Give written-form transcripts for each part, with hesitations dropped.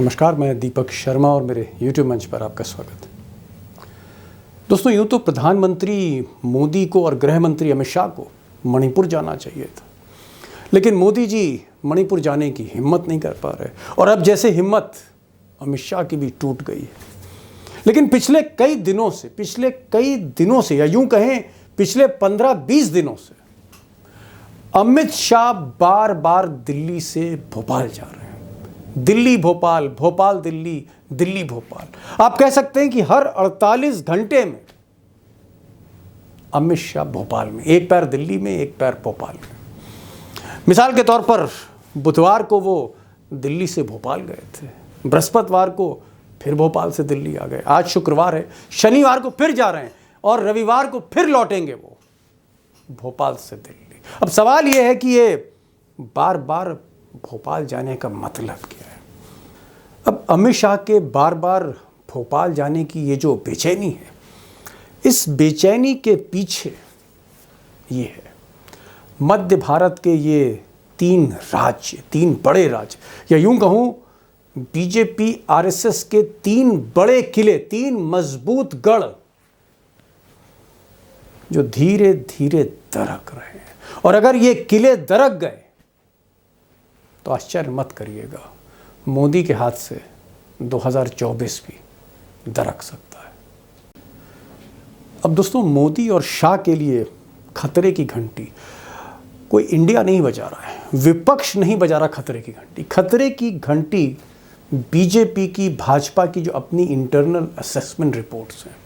नमस्कार, मैं दीपक शर्मा और मेरे YouTube मंच पर आपका स्वागत है। दोस्तों, यूँ तो प्रधानमंत्री मोदी को और गृह मंत्री अमित शाह को मणिपुर जाना चाहिए था, लेकिन मोदी जी मणिपुर जाने की हिम्मत नहीं कर पा रहे और अब जैसे हिम्मत अमित शाह की भी टूट गई है। लेकिन पिछले कई दिनों से या यूँ कहें पिछले 15-20 दिनों से अमित शाह बार बार दिल्ली से भोपाल जा रहे हैं। दिल्ली भोपाल, भोपाल दिल्ली, दिल्ली भोपाल। आप कह सकते हैं कि हर 48 घंटे में अमित शाह भोपाल में, एक पैर दिल्ली में, एक पैर भोपाल में। मिसाल के तौर पर बुधवार को वो दिल्ली से भोपाल गए थे, बृहस्पतिवार को फिर भोपाल से दिल्ली आ गए, आज शुक्रवार है, शनिवार को फिर जा रहे हैं और रविवार को फिर लौटेंगे वो भोपाल से दिल्ली। अब सवाल ये है कि ये बार बार भोपाल जाने का मतलब क्या है? अब अमित शाह के बार बार भोपाल जाने की ये जो बेचैनी है, इस बेचैनी के पीछे ये है मध्य भारत के ये तीन बड़े राज्य, या यूं कहूं बीजेपी आरएसएस के 3 बड़े किले, 3 मजबूत गढ़ जो धीरे धीरे दरक रहे हैं। और अगर ये किले दरक गए तो आश्चर्य मत करिएगा, मोदी के हाथ से 2024 भी दरक सकता है। अब दोस्तों, मोदी और शाह के लिए खतरे की घंटी कोई इंडिया नहीं बजा रहा है, विपक्ष नहीं बजा रहा खतरे की घंटी। खतरे की घंटी बीजेपी की, भाजपा की जो अपनी इंटरनल असेसमेंट रिपोर्ट्स हैं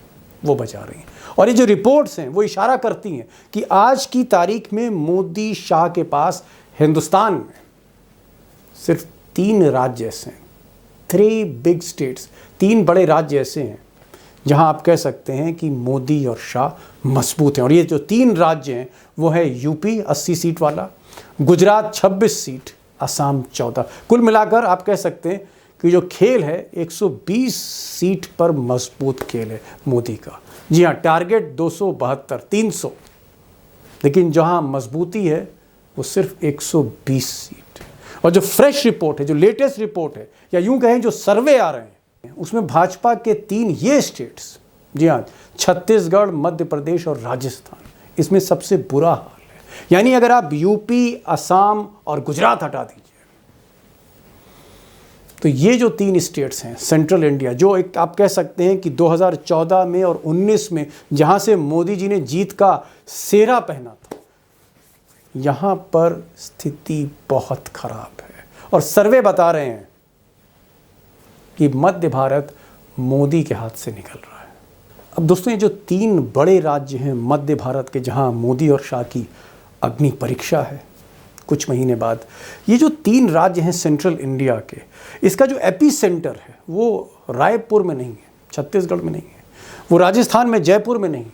वो बजा रही हैं। और ये जो रिपोर्ट्स हैं वो इशारा करती हैं कि आज की तारीख में मोदी शाह के पास हिंदुस्तान में सिर्फ 3 राज्य ऐसे हैं, 3 बिग स्टेट्स, 3 बड़े राज्य ऐसे हैं जहां आप कह सकते हैं कि मोदी और शाह मजबूत हैं। और ये जो 3 राज्य हैं वो है यूपी 80 सीट वाला, गुजरात 26 सीट, असम 14। कुल मिलाकर आप कह सकते हैं कि जो खेल है 120 सीट पर मजबूत खेल है मोदी का। जी हाँ, टारगेट 272, 300, लेकिन जहां मजबूती है वो सिर्फ 120 सीट। और जो फ्रेश रिपोर्ट है, जो लेटेस्ट रिपोर्ट है, या यूं कहें जो सर्वे आ रहे हैं, उसमें भाजपा के 3 ये स्टेट्स, जी हाँ, छत्तीसगढ़, मध्य प्रदेश और राजस्थान, इसमें सबसे बुरा हाल है। यानी अगर आप यूपी, असम और गुजरात हटा दीजिए तो ये जो 3 स्टेट्स हैं सेंट्रल इंडिया, जो एक आप कह सकते हैं कि 2014 में और 19 में जहां से मोदी जी ने जीत का सेहरा पहना था, यहां पर स्थिति बहुत खराब है। और सर्वे बता रहे हैं कि मध्य भारत मोदी के हाथ से निकल रहा है। अब दोस्तों, ये जो 3 बड़े राज्य हैं मध्य भारत के, जहां मोदी और शाह की अग्नि परीक्षा है कुछ महीने बाद, ये जो 3 राज्य हैं सेंट्रल इंडिया के, इसका जो एपी सेंटर है वो रायपुर में नहीं है, छत्तीसगढ़ में नहीं है, वो राजस्थान में जयपुर में नहीं है,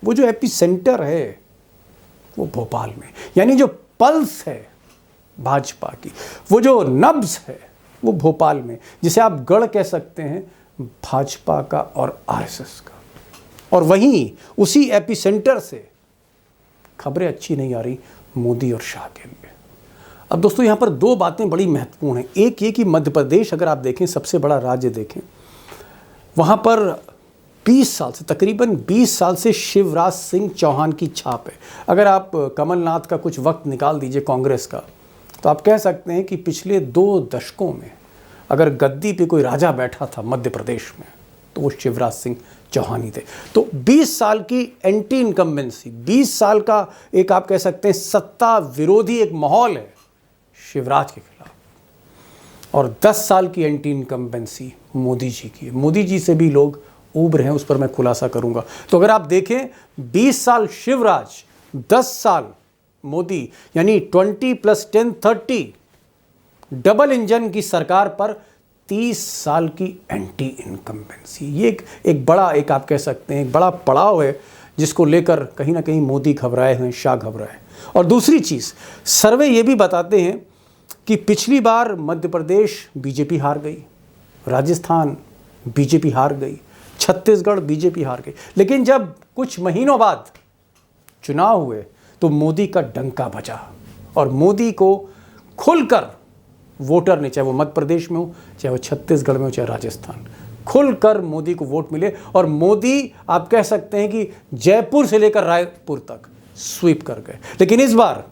वो जो एपी सेंटर है वो भोपाल में। यानी जो पल्स है भाजपा की, वो जो नब्ज है वो भोपाल में, जिसे आप गढ़ कह सकते हैं भाजपा का और आरएसएस का। और वहीं उसी एपी सेंटर से खबरें अच्छी नहीं आ रही मोदी और शाह के लिए। अब दोस्तों, यहाँ पर 2 बातें बड़ी महत्वपूर्ण हैं। एक ये कि मध्य प्रदेश अगर आप देखें, सबसे बड़ा राज्य देखें, वहाँ पर 20 साल से, तकरीबन 20 साल से शिवराज सिंह चौहान की छाप है। अगर आप कमलनाथ का कुछ वक्त निकाल दीजिए कांग्रेस का, तो आप कह सकते हैं कि पिछले 2 दशकों में अगर गद्दी पे कोई राजा बैठा था मध्य प्रदेश में तो वो शिवराज सिंह चौहान ही थे। तो 20 साल की एंटी इनकम्बेंसी, 20 साल का एक आप कह सकते हैं सत्ता विरोधी एक माहौल है शिवराज के खिलाफ, और 10 साल की एंटी इनकम्बेंसी मोदी जी की है। मोदी जी से भी लोग ऊब रहे हैं, उस पर मैं खुलासा करूंगा। तो अगर आप देखें 20 साल शिवराज, 10 साल मोदी, यानी 20 + 10 30, डबल इंजन की सरकार पर 30 साल की एंटी इनकम्बेंसी। ये एक बड़ा, एक आप कह सकते हैं एक बड़ा पड़ाव है जिसको लेकर कहीं ना कहीं मोदी घबराए हैं, शाह घबराए। और दूसरी चीज़, सर्वे ये भी बताते हैं कि पिछली बार मध्य प्रदेश बीजेपी हार गई, राजस्थान बीजेपी हार गई, छत्तीसगढ़ बीजेपी हार गई, लेकिन जब कुछ महीनों बाद चुनाव हुए तो मोदी का डंका बजा और मोदी को खुलकर वोटर ने, चाहे वो मध्य प्रदेश में हो, चाहे वो छत्तीसगढ़ में हो, चाहे राजस्थान, खुलकर मोदी को वोट मिले। और मोदी आप कह सकते हैं कि जयपुर से लेकर रायपुर तक स्वीप कर गए। लेकिन इस बार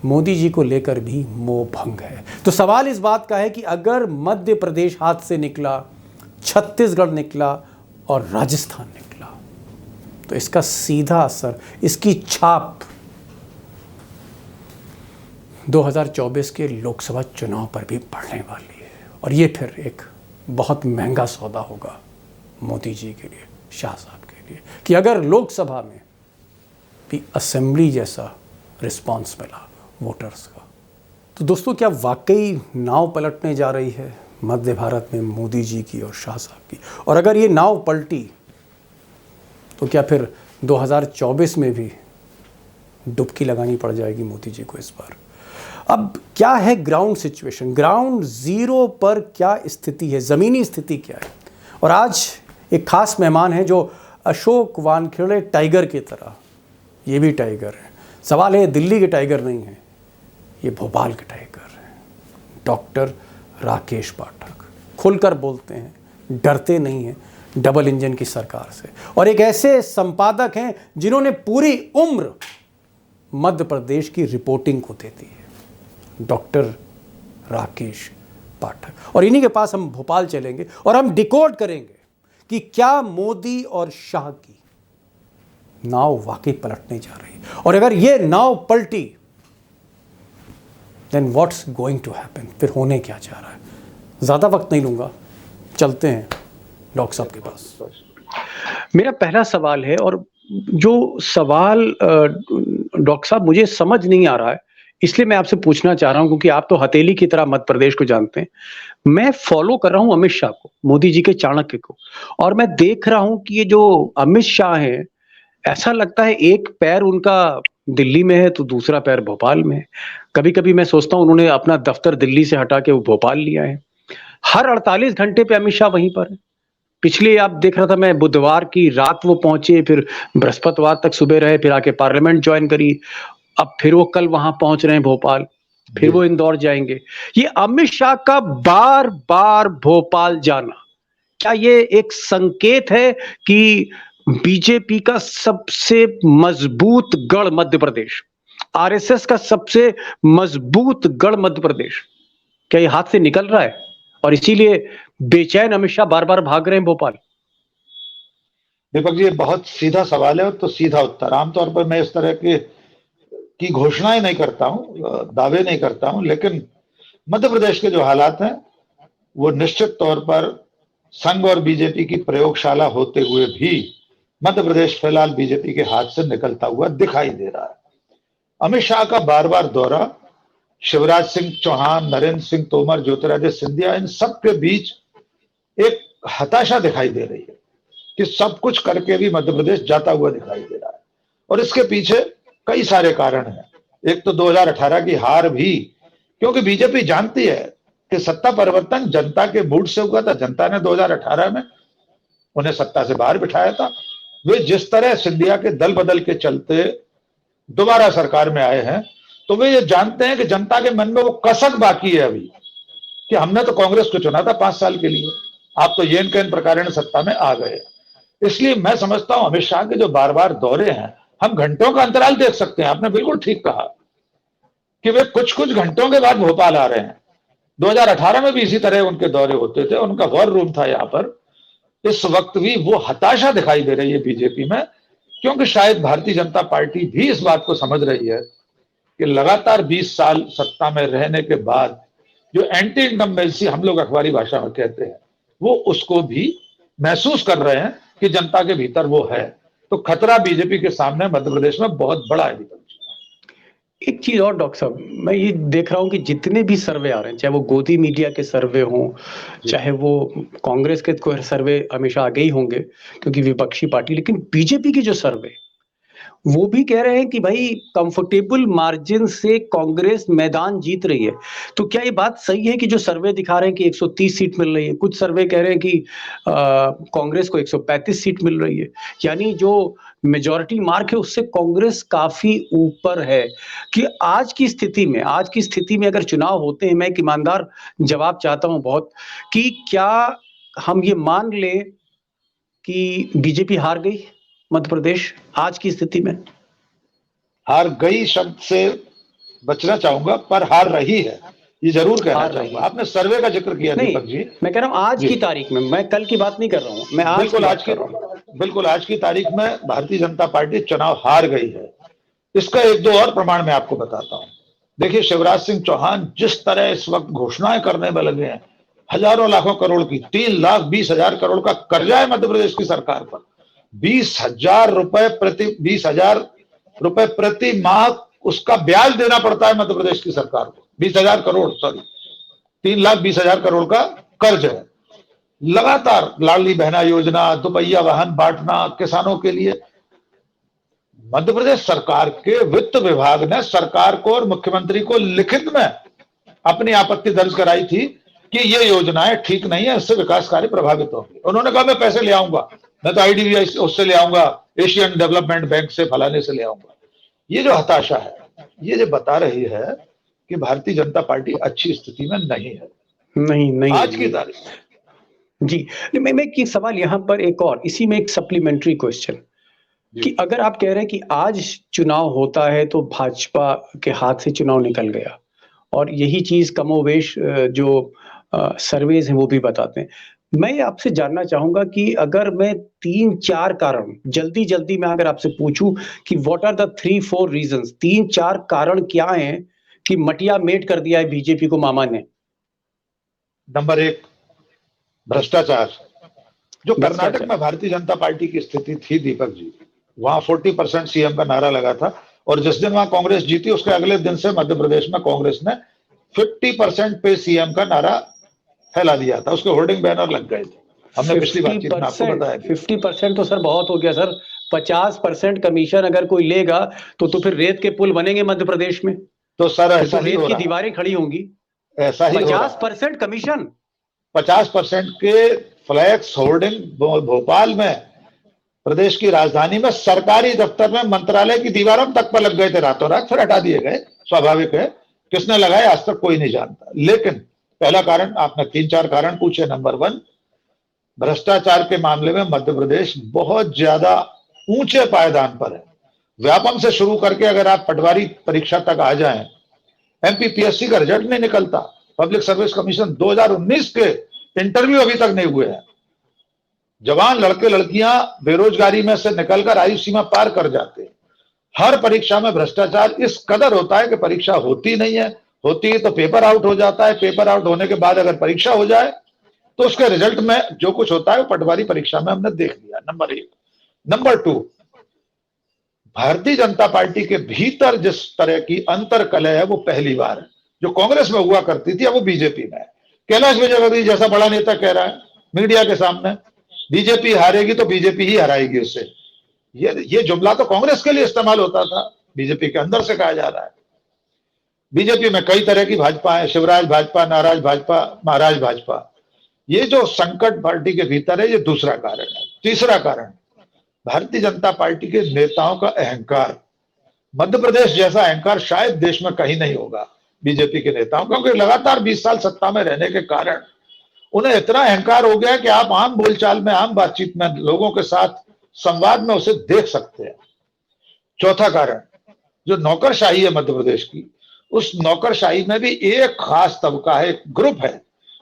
मोदी जी को लेकर भी मोह भंग है। तो सवाल इस बात का है कि अगर मध्य प्रदेश हाथ से निकला, छत्तीसगढ़ निकला और राजस्थान निकला, तो इसका सीधा असर, इसकी छाप 2024 के लोकसभा चुनाव पर भी पड़ने वाली है। और ये फिर एक बहुत महंगा सौदा होगा मोदी जी के लिए, शाह साहब के लिए, कि अगर लोकसभा में भी असेंबली जैसा रिस्पांस मिला वोटर्स का। तो दोस्तों, क्या वाकई नाव पलटने जा रही है मध्य भारत में मोदी जी की और शाह साहब की? और अगर ये नाव पलटी तो क्या फिर 2024 में भी डुबकी लगानी पड़ जाएगी मोदी जी को इस बार? अब क्या है ग्राउंड सिचुएशन, ग्राउंड जीरो पर क्या स्थिति है, ज़मीनी स्थिति क्या है? और आज एक खास मेहमान है जो अशोक वानखेड़े टाइगर की तरह, ये भी टाइगर है। सवाल है, दिल्ली के टाइगर नहीं है, ये भोपाल के टाइगर है। डॉक्टर राकेश पाठक खुलकर बोलते हैं, डरते नहीं हैं डबल इंजन की सरकार से। और एक ऐसे संपादक हैं जिन्होंने पूरी उम्र मध्य प्रदेश की रिपोर्टिंग को दे दी है, डॉक्टर राकेश पाठक। और इन्हीं के पास हम भोपाल चलेंगे और हम डिकोड करेंगे कि क्या मोदी और शाह की नाव वाकई पलटने जा रही है। और अगर ये नाव पलटी, then what's going to happen, फिर होने क्या जा रहा है। ज़्यादा वक्त नहीं लूँगा, चलते हैं डॉक्टर साहब के पास। मेरा पहला सवाल है, और जो सवाल डॉक्टर साहब मुझे समझ नहीं आ रहा है, इसलिए मैं आपसे पूछना चाह रहा हूं, क्योंकि आप तो हथेली की तरह मध्य प्रदेश को जानते हैं। मैं फॉलो कर रहा हूं अमित शाह को, मोदी जी के चाणक्य को, और मैं देख रहा हूं कि ये जो अमित शाह हैं, ऐसा लगता है एक पैर उनका दिल्ली में है तो दूसरा पैर भोपाल में है। कभी कभी मैं सोचता हूं उन्होंने अपना दफ्तर दिल्ली से हटा के वो भोपाल लिया है। हर 48 घंटे पे अमित शाह वहीं पर है। पिछले आप देख रहा था मैं, बुधवार की रात वो पहुंचे, फिर बृहस्पतिवार तक सुबह रहे, फिर आके पार्लियामेंट ज्वाइन करी, अब फिर वो कल वहां पहुंच रहे हैं भोपाल, फिर वो इंदौर जाएंगे। ये अमित शाह का बार बार भोपाल जाना, क्या ये एक संकेत है कि बीजेपी का सबसे मजबूत गढ़ मध्य प्रदेश, आरएसएस का सबसे मजबूत गढ़ मध्य प्रदेश, क्या ये हाथ से निकल रहा है और इसीलिए बेचैन अमित शाह बार बार भाग रहे हैं भोपाल? दीपक जी, ये बहुत सीधा सवाल है और तो सीधा उत्तर। आमतौर पर मैं इस तरह की घोषणाएं नहीं करता हूं, दावे नहीं करता हूं, लेकिन मध्य प्रदेश के जो हालात हैं वो निश्चित तौर पर संघ और बीजेपी की प्रयोगशाला होते हुए भी मध्य प्रदेश फिलहाल बीजेपी के हाथ से निकलता हुआ दिखाई दे रहा है। अमित शाह का बार बार दौरा, शिवराज सिंह चौहान, नरेंद्र सिंह तोमर, ज्योतिरादित्य सिंधिया, इन सब के बीच एक हताशा दिखाई दे रही है कि सब कुछ करके भी मध्य प्रदेश जाता हुआ दिखाई दे रहा है। और इसके पीछे कई सारे कारण हैं। एक तो 2018 की हार भी, क्योंकि बीजेपी जानती है कि सत्ता परिवर्तन जनता के मूड से हुआ था। जनता ने 2018 में उन्हें सत्ता से बाहर बिठाया था। वे जिस तरह सिंधिया के दल बदल के चलते दोबारा सरकार में आए हैं, तो वे ये जानते हैं कि जनता के मन में वो कसक बाकी है अभी, कि हमने तो कांग्रेस को चुना था 5 साल के लिए, आप तो येन केन प्रकार सत्ता में आ गए। इसलिए मैं समझता हूं अमित शाह के जो बार बार दौरे हैं, हम घंटों का अंतराल देख सकते हैं। आपने बिल्कुल ठीक कहा कि वे कुछ कुछ घंटों के बाद भोपाल आ रहे हैं। 2018 में भी इसी तरह उनके दौरे होते थे, उनका वॉर रूम था यहाँ पर। इस वक्त भी वो हताशा दिखाई दे रही है बीजेपी में, क्योंकि शायद भारतीय जनता पार्टी भी इस बात को समझ रही है कि लगातार 20 साल सत्ता में रहने के बाद जो एंटी इनकम्बेंसी हम लोग अखबारी भाषा में कहते हैं, वो उसको भी महसूस कर रहे हैं कि जनता के भीतर वो है। तो खतरा बीजेपी के सामने मध्य प्रदेश में बहुत बड़ा है। एक चीज और डॉक्टर साहब, मैं ये देख रहा हूँ कि जितने भी सर्वे आ रहे हैं, चाहे वो गोदी मीडिया के सर्वे हों, चाहे वो कांग्रेस के कोई सर्वे हमेशा आगे ही होंगे क्योंकि विपक्षी पार्टी, लेकिन बीजेपी की जो सर्वे, वो भी कह रहे हैं कि भाई कंफर्टेबल मार्जिन से कांग्रेस मैदान जीत रही है। तो क्या ये बात सही है कि जो सर्वे दिखा रहे हैं कि 130 सीट मिल रही है, कुछ सर्वे कह रहे हैं कि कांग्रेस को 135 सीट मिल रही है, यानी जो मेजॉरिटी मार्क है उससे कांग्रेस काफी ऊपर है। कि आज की स्थिति में अगर चुनाव होते हैं, मैं एक ईमानदार जवाब चाहता हूं बहुत, कि क्या हम ये मान ले कि बीजेपी हार गई मध्य प्रदेश आज की स्थिति में? हार गई शब्द से बचना चाहूंगा, पर हार रही है ये जरूर कहना चाहूंगा। आपने सर्वे का जिक्र किया दीपक जी, मैं कह रहा हूं आज की तारीख में, मैं कल की बात नहीं कर रहा हूं, मैं आज बिल्कुल आज की तारीख में भारतीय जनता पार्टी चुनाव हार गई है। इसका एक दो और प्रमाण मैं आपको बताता हूं। देखिए, शिवराज सिंह चौहान जिस तरह इस वक्त घोषणाएं करने में लगे हैं, हजारों लाखों करोड़ की, 3,20,000 करोड़ का कर्जा है मध्य प्रदेश की सरकार पर, 20,000 रुपए माह उसका ब्याज देना पड़ता है मध्य प्रदेश की सरकार को। 20,000 करोड़, सॉरी 3,20,000 करोड़ का कर्ज है। लगातार लाडली बहना योजना, दुपहिया वाहन बांटना किसानों के लिए, मध्य प्रदेश सरकार के वित्त विभाग ने सरकार को और मुख्यमंत्री को लिखित में अपनी आपत्ति दर्ज कराई थी कि ये योजनाएं ठीक नहीं है, इससे विकास कार्य प्रभावित होंगे। उन्होंने कहा मैं पैसे ले आऊंगा, मैं तो आईडीबीआई उससे ले आऊंगा, एशियन डेवलपमेंट बैंक से, फलाने से ले आऊंगा। ये जो हताशा है, ये जो बता रही है कि भारतीय जनता पार्टी अच्छी स्थिति में नहीं है। नहीं आज की तारीख जी। मैं एक सवाल यहाँ पर, एक और इसी में एक सप्लीमेंट्री क्वेश्चन, कि अगर आप कह रहे हैं कि आज चुनाव होता है तो भाजपा के हाथ से चुनाव निकल गया, और यही चीज कमोवेश जो सर्वेज हैं वो भी बताते हैं, मैं आपसे जानना चाहूंगा कि अगर मैं 3-4 कारण जल्दी में अगर आपसे पूछूं कि व्हाट आर द 3-4 रीजंस, 3-4 कारण क्या हैं कि मटिया मेट कर दिया है बीजेपी को मामा ने? नंबर 1, भ्रष्टाचार। जो कर्नाटक में भारतीय जनता पार्टी की स्थिति थी दीपक जी, वहां 40% सीएम का नारा लगा था, और जिस दिन वहां कांग्रेस जीती उसके अगले दिन से मध्य प्रदेश में कांग्रेस ने 50% पे सीएम का नारा फैला दिया था, उसके होर्डिंग बैनर लग गए थे। हमने पिछली बातचीत में आपको बताया। 50% तो सर बहुत हो गया सर। 50% कमीशन अगर कोई लेगा तो फिर रेत के पुल बनेंगे मध्य प्रदेश में, तो सर ऐसा रेत की दीवारें खड़ी होंगी। ऐसा ही 50% कमीशन, 50% के फ्लैक्स होर्डिंग भोपाल में, प्रदेश की राजधानी में, सरकारी दफ्तर में, मंत्रालय की दीवारों तक पर लग गए थे रातों रात, फिर हटा दिए गए। स्वाभाविक है, किसने लगाए आज तक कोई नहीं जानता। लेकिन पहला कारण, आपने 3-4 कारण पूछे। नंबर 1, भ्रष्टाचार के मामले में मध्य प्रदेश बहुत ज्यादा ऊंचे पायदान पर है। व्यापम से शुरू करके अगर आप पटवारी परीक्षा तक आ जाएं, एमपीपीएससी का रिजल्ट नहीं निकलता। पब्लिक सर्विस कमीशन 2019 के इंटरव्यू अभी तक नहीं हुए हैं। जवान लड़के लड़कियां बेरोजगारी में से निकलकर आयु सीमा पार कर जाते हैं। हर परीक्षा में भ्रष्टाचार इस कदर होता है कि परीक्षा होती नहीं है, होती है तो पेपर आउट हो जाता है। पेपर आउट होने के बाद अगर परीक्षा हो जाए तो उसके रिजल्ट में जो कुछ होता है वो पटवारी परीक्षा में हमने देख लिया। Number 1। Number 2, Bharatiya Janata party के भीतर जिस तरह की अंतर कलह है वो पहली बार है। जो कांग्रेस में हुआ करती थी अब वो बीजेपी में है। कैलाश विजयवर्गीय जैसा बड़ा नेता कह रहा है मीडिया के सामने, बीजेपी हारेगी तो बीजेपी ही हराएगी उससे। ये जुमला तो कांग्रेस के लिए इस्तेमाल होता था, बीजेपी के अंदर से कहा जा रहा है। बीजेपी में कई तरह की भाजपा है, शिवराज भाजपा, नाराज भाजपा, महाराज भाजपा। ये जो संकट पार्टी के भीतर है, ये दूसरा कारण है। तीसरा कारण, भारतीय जनता पार्टी के नेताओं का अहंकार। मध्य प्रदेश जैसा अहंकार शायद देश में कहीं नहीं होगा बीजेपी के नेताओं, क्योंकि लगातार 20 साल सत्ता में रहने के कारण उन्हें इतना अहंकार हो गया कि आप आम बोलचाल में, आम बातचीत में, लोगों के साथ संवाद में उसे देख सकते हैं। चौथा कारण, जो नौकरशाही है मध्य प्रदेश की, उस नौकरशाही में भी एक खास तबका है, एक ग्रुप है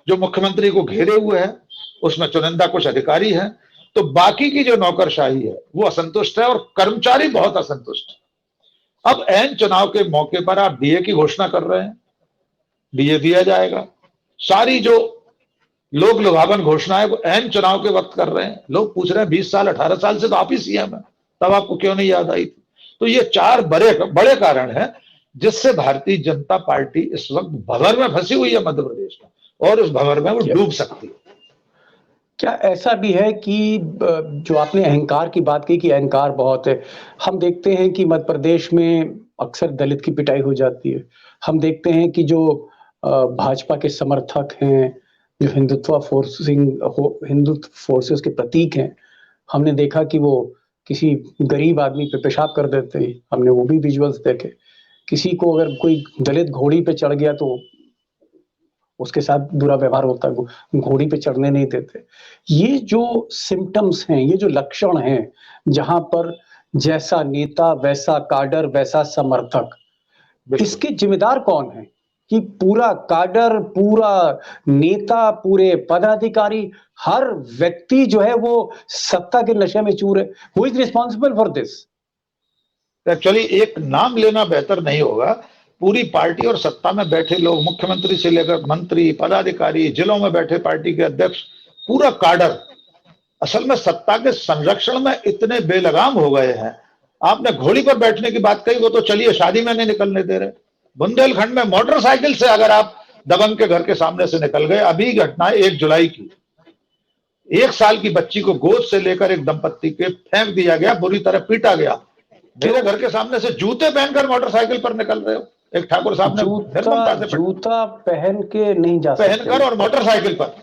जो मुख्यमंत्री को घेरे हुए है। उसमें चुनिंदा कुछ अधिकारी हैं, तो बाकी की जो नौकरशाही है वो असंतुष्ट है और कर्मचारी बहुत असंतुष्ट है। अब एन चुनाव के मौके पर आप डीए की घोषणा कर रहे हैं, डीए दिया जाएगा। सारी जो लोक लुभावन घोषणा है वो एन चुनाव के वक्त कर रहे हैं। लोग पूछ रहे हैं 20 साल 18 साल से तो आप ही सीएम है, तब आपको क्यों नहीं याद आई थी? तो ये 4 बड़े कारण हैं जिससे भारतीय जनता पार्टी इस वक्त भंवर में फंसी हुई है मध्य प्रदेश में, और उस भंवर में वो डूब सकती है। क्या ऐसा भी है कि जो आपने अहंकार की बात की कि अहंकार बहुत है, हम देखते हैं कि मध्य प्रदेश में अक्सर दलित की पिटाई हो जाती है। हम देखते हैं कि जो भाजपा के समर्थक हैं, जो हिंदुत्व फोर्सेस के प्रतीक हैं, हमने देखा कि वो किसी गरीब आदमी पे पेशाब कर देते हैं। हमने वो भी विजुअल्स देखे। किसी को अगर कोई दलित घोड़ी पे चढ़ गया तो उसके साथ बुरा व्यवहार होता है, घोड़ी पे चढ़ने नहीं देते। ये जो सिम्टम्स हैं, ये जो लक्षण हैं, जहां पर जैसा नेता वैसा काडर वैसा समर्थक, इसके जिम्मेदार कौन है कि पूरा काडर, पूरा नेता, पूरे पदाधिकारी, हर व्यक्ति जो है वो सत्ता के नशे में चूर है? Who is responsible for this? Actually एक नाम लेना बेहतर नहीं होगा। पूरी पार्टी और सत्ता में बैठे लोग, मुख्यमंत्री से लेकर मंत्री, पदाधिकारी, जिलों में बैठे पार्टी के अध्यक्ष, पूरा काडर असल में सत्ता के संरक्षण में इतने बेलगाम हो गए हैं। आपने घोड़ी पर बैठने की बात कही, वो तो चलिए शादी में नहीं निकलने दे रहे। बुंदेलखंड में मोटरसाइकिल से अगर आप दबंग के घर के सामने से निकल गए, अभी घटना है 1 जुलाई की, 1 साल की बच्ची को गोद से लेकर एक दंपत्ति के फेंक दिया गया, बुरी तरह पीटा गया। मेरे घर के सामने से जूते पहनकर मोटरसाइकिल पर निकल रहे हो। एक ठाकुर साहब ने जूता पहन के नहीं जा सकते, पहनकर और मोटरसाइकिल पर,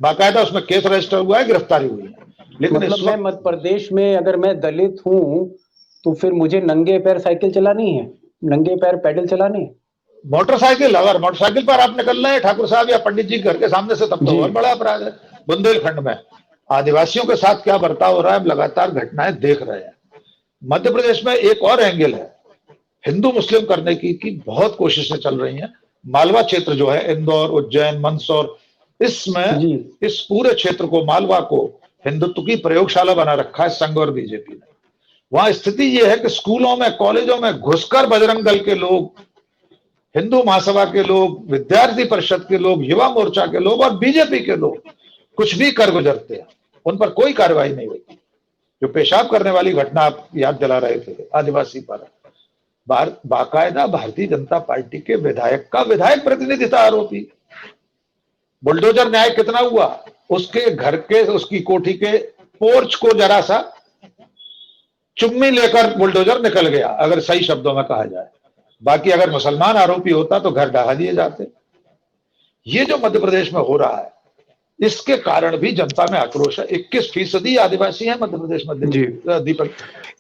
बाकायदा उसमें केस रजिस्टर हुआ है, गिरफ्तारी हुई है। लेकिन मतलब मैं मध्य प्रदेश में अगर मैं दलित हूं तो फिर मुझे नंगे पैर साइकिल चलानी है, नंगे पैर पैडल चलाने है? मोटरसाइकिल, अगर मोटरसाइकिल पर आप निकल रहे हैं ठाकुर साहब या पंडित जी घर के सामने से, तब तो और बड़ा अपराध है। बुंदेलखंड में आदिवासियों के साथ क्या बर्ताव हो रहा है, लगातार घटनाएं देख रहे हैं। मध्य प्रदेश में एक और एंगल है, हिंदू मुस्लिम करने की बहुत कोशिशें चल रही हैं। मालवा क्षेत्र जो है, इंदौर, उज्जैन, मंदसौर, इसमें इस पूरे क्षेत्र को, मालवा को हिंदुत्व की प्रयोगशाला बना रखा है संघ और बीजेपी ने। वहां स्थिति यह है कि स्कूलों में, कॉलेजों में घुसकर बजरंग दल के लोग, हिंदू महासभा के लोग, विद्यार्थी परिषद के लोग, युवा मोर्चा के लोग और बीजेपी के लोग कुछ भी कर गुजरते हैं। उन पर कोई कार्रवाई नहीं हुई। जो पेशाब करने वाली घटना आप याद दिला रहे थे, आदिवासी पर बाकायदा भारतीय जनता पार्टी के विधायक का विधायक प्रतिनिधि था आरोपी। बुलडोजर न्याय कितना हुआ? उसके घर के, उसकी कोठी के पोर्च को जरा सा चुम्मी लेकर बुलडोजर निकल गया, अगर सही शब्दों में कहा जाए। बाकी अगर मुसलमान आरोपी होता तो घर ढहा दिए जाते। ये जो मध्य प्रदेश में हो रहा है, इसके कारण भी जनता में आक्रोश है। 21% आदिवासी हैं मध्य प्रदेश में। जी दीपक,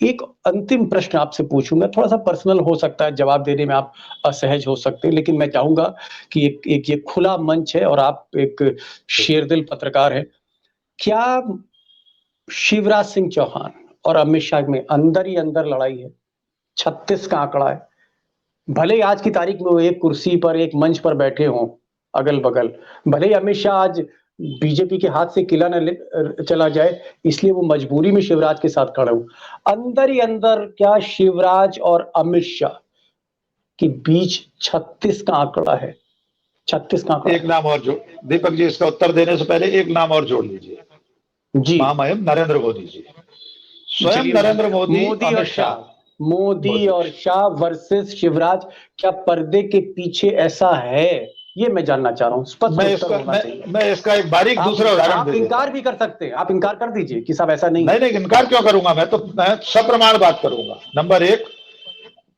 एक अंतिम प्रश्न आपसे पूछूंगा, थोड़ा सा पर्सनल हो सकता है, जवाब देने में आप असहज हो सकते हैं, लेकिन मैं चाहूंगा कि एक ये खुला मंच है और आप एक शेरदिल पत्रकार हैं। क्या शिवराज सिंह चौहान और अमित शाह में अंदर ही अंदर लड़ाई है? 36 का आंकड़ा है। भले ही आज की तारीख में वो एक कुर्सी पर, एक मंच पर बैठे हों अगल बगल, भले ही अमित शाह आज बीजेपी के हाथ से किला न चला जाए, इसलिए वो मजबूरी में शिवराज के साथ खड़े हो। अंदर ही अंदर क्या शिवराज और अमित शाह के बीच 36 का आंकड़ा है? 36 का आंकड़ा। एक नाम और जो दीपक जी, इसका उत्तर देने से पहले एक नाम और जोड़ लीजिए जी, महामहिम नरेंद्र मोदी जी। स्वयं नरेंद्र मोदी और शाह, मोदी और शाह वर्सेस शिवराज। क्या पर्दे के पीछे ऐसा है? ये मैं जानना चाह रहा हूँ। मैं इसका एक बारीक दूसरा उदाहरण आप इनकार भी कर सकते हैं, आप इनकार कर दीजिए कि साहब ऐसा नहीं। नहीं, इनकार क्यों करूंगा? मैं सप्रमाण बात करूंगा। नंबर 1,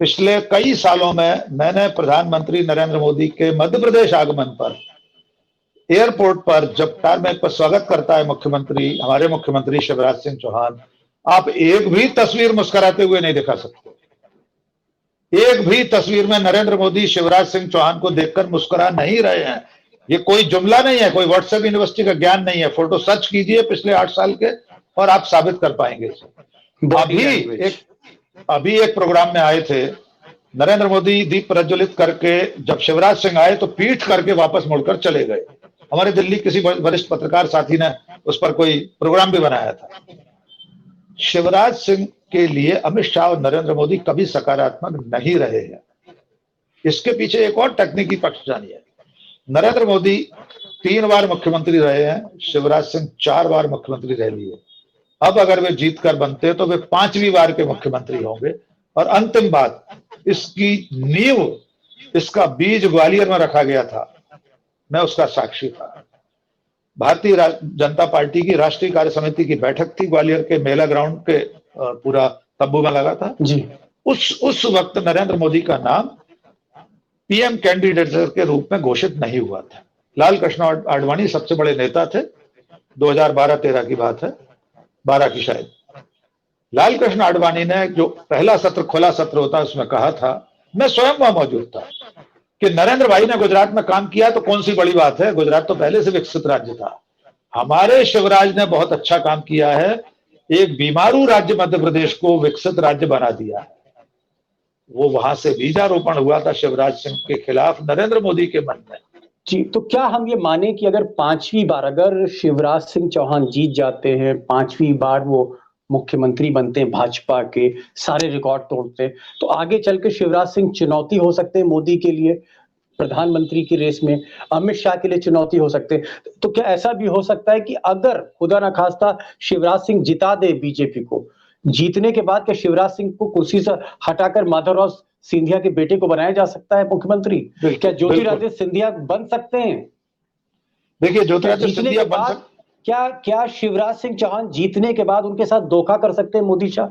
पिछले कई सालों में मैंने प्रधानमंत्री नरेंद्र मोदी के मध्य प्रदेश आगमन पर, एयरपोर्ट पर जब टारमेक पर स्वागत करता है मुख्यमंत्री, हमारे मुख्यमंत्री शिवराज सिंह चौहान, आप एक भी तस्वीर मुस्कुराते हुए नहीं दिखा सकते। एक भी तस्वीर में नरेंद्र मोदी शिवराज सिंह चौहान को देखकर मुस्कुरा नहीं रहे हैं। ये कोई जुमला नहीं है, कोई व्हाट्सएप यूनिवर्सिटी का ज्ञान नहीं है। फोटो सर्च कीजिए पिछले 8 साल के और आप साबित कर पाएंगे इसे। अभी एक प्रोग्राम में आए थे नरेंद्र मोदी, दीप प्रज्वलित करके जब शिवराज सिंह आए तो पीठ करके वापस मुड़कर चले गए। हमारे दिल्ली किसी वरिष्ठ पत्रकार साथी ने उस पर कोई प्रोग्राम भी बनाया था। शिवराज सिंह के लिए अमित शाह और नरेंद्र मोदी कभी सकारात्मक नहीं रहे हैं। इसके पीछे एक और तकनीकी पक्ष जानिए। नरेंद्र मोदी 3 बार मुख्यमंत्री रहे हैं, शिवराज सिंह 4 बार मुख्यमंत्री रह लिए। अब अगर वे जीत कर बनते तो वे 5वीं बार के मुख्यमंत्री होंगे। और अंतिम बात, इसकी नींव, इसका बीज ग्वालियर में रखा गया था, मैं उसका साक्षी था। भारतीय जनता पार्टी की राष्ट्रीय कार्य समिति की बैठक थी, ग्वालियर के मेला ग्राउंड के पूरा तब्बू में लगा था जी। उस वक्त नरेंद्र मोदी का नाम पीएम कैंडिडेट के रूप में घोषित नहीं हुआ था। लाल कृष्ण आडवाणी सबसे बड़े नेता थे, 2012-13 की बात है, 12 की शायद। लाल कृष्ण आडवाणी ने जो पहला सत्र, खुला सत्र होता है, उसमें कहा था, मैं स्वयं वहां मौजूद था, कि नरेंद्र भाई ने गुजरात में काम किया तो कौन सी बड़ी बात है, गुजरात तो पहले से विकसित राज्य था। हमारे शिवराज ने बहुत अच्छा काम किया है, एक बीमारू राज्य मध्य प्रदेश को विकसित राज्य बना दिया है। वो वहां से बीजारोपण हुआ था शिवराज सिंह के खिलाफ नरेंद्र मोदी के मन में। जी, तो क्या हम ये माने कि अगर 5वीं बार अगर शिवराज सिंह चौहान जीत जाते हैं, 5वीं बार वो मुख्यमंत्री बनते हैं, भाजपा के सारे रिकॉर्ड तोड़ते हैं, तो आगे चल के शिवराज सिंह चुनौती हो सकते हैं मोदी के लिए, प्रधानमंत्री की रेस में अमित शाह के लिए चुनौती हो सकते हैं। तो क्या ऐसा भी हो सकता है कि अगर खुदा ना खास्ता शिवराज सिंह जिता दे बीजेपी को, जीतने के बाद क्या शिवराज सिंह को कुर्सी से हटाकर माधवराव सिंधिया के बेटे को बनाया जा सकता है मुख्यमंत्री? क्या ज्योतिरादित्य सिंधिया बन सकते हैं? देखिए, ज्योतिरादित्य सिंधिया बन सकते, क्या शिवराज सिंह चौहान जीतने के बाद उनके साथ धोखा कर सकते हैं मोदी शाह?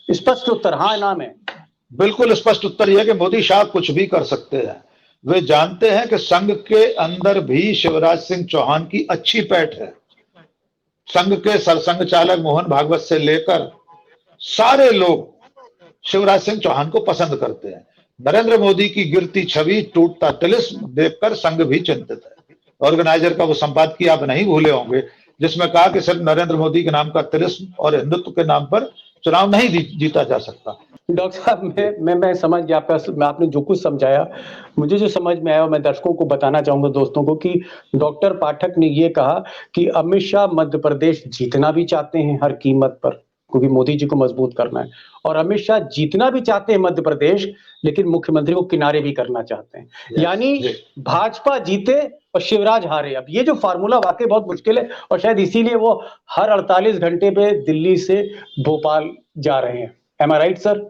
स्पष्ट उत्तर हाँ नाम है। बिल्कुल स्पष्ट उत्तर यह है कि मोदी शाह कुछ भी कर सकते हैं। वे जानते हैं कि संघ के अंदर भी शिवराज सिंह चौहान की अच्छी पैठ है। संघ के सरसंघ चालक मोहन भागवत से लेकर सारे लोग शिवराज सिंह चौहान को पसंद करते हैं। नरेंद्र मोदी की गिरती छवि, टूटता तिलिस्म देखकर संघ भी चिंतित है। ऑर्गेनाइजर का वो संपादकीय आप नहीं भूले होंगे, जिसमें कहा कि सिर्फ नरेंद्र मोदी के नाम का तिलिस्म और हिंदुत्व के नाम पर चुनाव नहीं जीता जा सकता। डॉक्टर साहब, मैं समझ गया आपने जो कुछ समझाया, मुझे जो समझ में आया मैं दर्शकों को बताना चाहूंगा, दोस्तों को, कि डॉक्टर पाठक ने ये कहा कि अमित शाह मध्य प्रदेश जीतना भी चाहते हैं हर कीमत पर, क्योंकि मोदी जी को मजबूत करना है, और अमित शाह जीतना भी चाहते हैं मध्य प्रदेश, लेकिन मुख्यमंत्री को किनारे भी करना चाहते हैं। यानी भाजपा जीते और शिवराज हारे। अब ये जो फार्मूला वाकई बहुत मुश्किल है, और शायद इसीलिए वो हर 48 घंटे पे दिल्ली से भोपाल जा रहे हैं। एम आई राइट सर?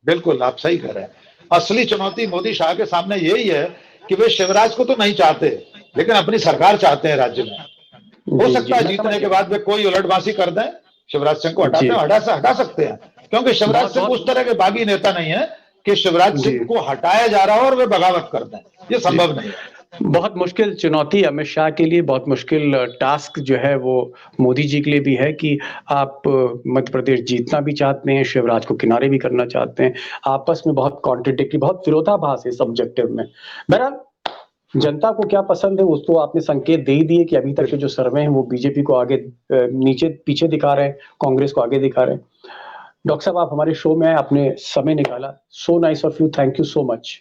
बिल्कुल, आप सही कह रहे हैं। असली चुनौती मोदी शाह के सामने यही है कि वे शिवराज को तो नहीं चाहते, लेकिन अपनी सरकार चाहते हैं राज्य में। हो सकता है जीतने के बाद वे कोई उलटवासी कर दें, शिवराज सिंह को हटा सकते हैं, क्योंकि शिवराज सिंह उस तरह के बागी नेता नहीं है कि शिवराज सिंह को हटाया जा रहा हो और वे बगावत कर दें। ये संभव नहीं है। बहुत मुश्किल चुनौती अमित शाह के लिए, बहुत मुश्किल टास्क जो है वो मोदी जी के लिए भी है कि आप मध्य प्रदेश जीतना भी चाहते हैं, शिवराज को किनारे भी करना चाहते हैं। आपस में बहुत कॉन्ट्रडिक्टरी, बहुत विरोधाभास है सब्जेक्टिव में। बहरहाल जनता को क्या पसंद है उसको आपने संकेत दे ही दिए कि अभी तक के जो सर्वे हैं वो बीजेपी को आगे नीचे पीछे दिखा रहे हैं, कांग्रेस को आगे दिखा रहे हैं। डॉक्टर साहब, आप हमारे शो में आए, आपने समय निकाला, so nice of you, thank you so much.